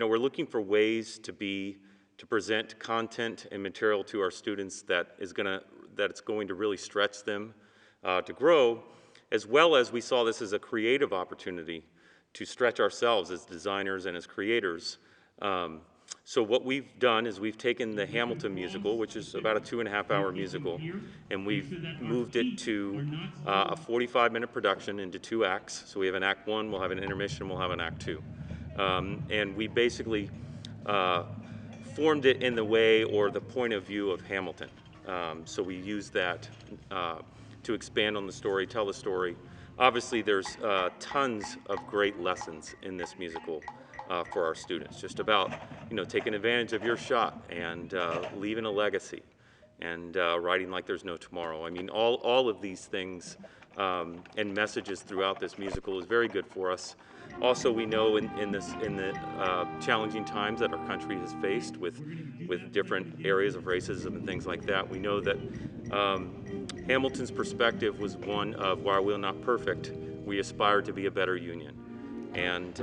we're looking for ways to present content and material to our students that it's going to really stretch them to grow, as well as we saw this as a creative opportunity to stretch ourselves as designers and as creators. So what we've done is we've taken the Hamilton musical, which is about a 2.5-hour musical, and we've moved it to a 45-minute production into 2 acts. So we have an Act 1, we'll have an intermission, we'll have an Act 2. And we basically formed it in the way or the point of view of Hamilton. So we use that to expand on the story, tell the story. Obviously, there's tons of great lessons in this musical for our students, just about taking advantage of your shot and leaving a legacy and writing like there's no tomorrow. I mean, all of these things and messages throughout this musical is very good for us. Also, we know in the challenging times that our country has faced with different areas of racism and things like that, we know that Hamilton's perspective was one of, while we're not perfect, we aspire to be a better union. And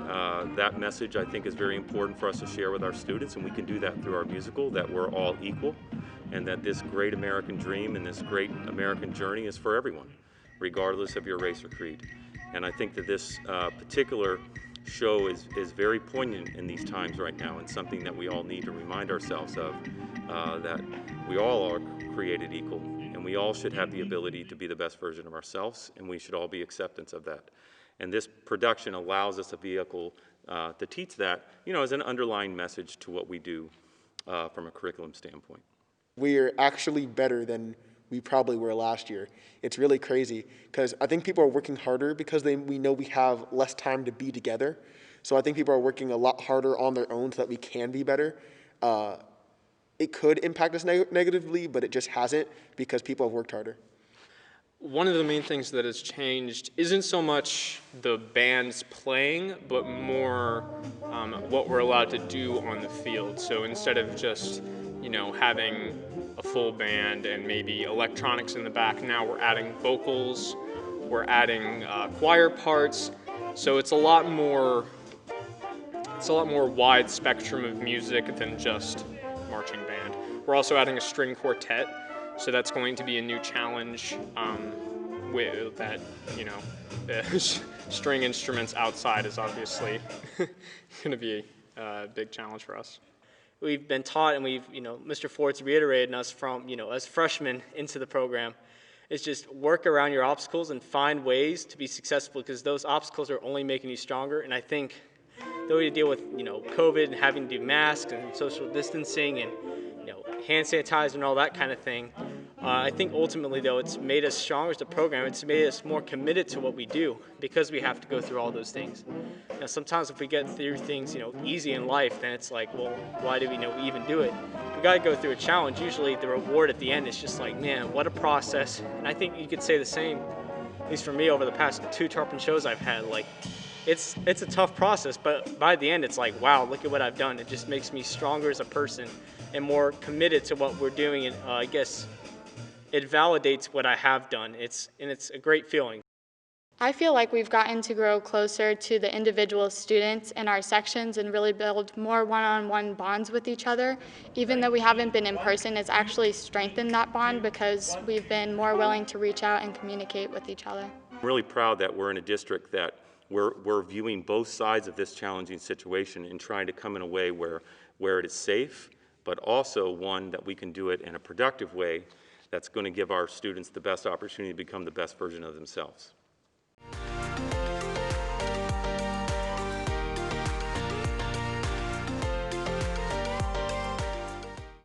that message, I think, is very important for us to share with our students, and we can do that through our musical, that we're all equal, and that this great American dream and this great American journey is for everyone, regardless of your race or creed. And I think that this particular show is very poignant in these times right now, and something that we all need to remind ourselves of, that we all are created equal, and we all should have the ability to be the best version of ourselves, and we should all be acceptance of that. And this production allows us a vehicle to teach that, as an underlying message to what we do from a curriculum standpoint. We're actually better than we probably were last year. It's really crazy because I think people are working harder because we know we have less time to be together. So I think people are working a lot harder on their own so that we can be better. It could impact us negatively, but it just hasn't because people have worked harder. One of the main things that has changed isn't so much the bands playing, but more what we're allowed to do on the field. So instead of just, having a full band and maybe electronics in the back, now we're adding vocals, we're adding choir parts. So it's a lot more wide spectrum of music than just marching band. We're also adding a string quartet. So that's going to be a new challenge with that, string instruments outside is obviously going to be a big challenge for us. We've been taught, and Mr. Ford's reiterated us from, as freshmen into the program, is just work around your obstacles and find ways to be successful because those obstacles are only making you stronger. And I think the way to deal with, COVID and having to do masks and social distancing and hand sanitizer and all that kind of thing. I think ultimately, though, it's made us stronger as a program. It's made us more committed to what we do because we have to go through all those things. Now, sometimes if we get through things, easy in life, then it's like, well, why do we even do it? We got to go through a challenge. Usually, the reward at the end is just like, man, what a process. And I think you could say the same, at least for me, over the past 2 Tarpon shows I've had. Like, it's a tough process, but by the end, it's like, wow, look at what I've done. It just makes me stronger as a person and more committed to what we're doing. And I guess it validates what I have done. It's a great feeling. I feel like we've gotten to grow closer to the individual students in our sections and really build more one-on-one bonds with each other. Even though we haven't been in person, it's actually strengthened that bond because we've been more willing to reach out and communicate with each other. I'm really proud that we're in a district that we're viewing both sides of this challenging situation and trying to come in a way where it is safe, but also one that we can do it in a productive way that's going to give our students the best opportunity to become the best version of themselves.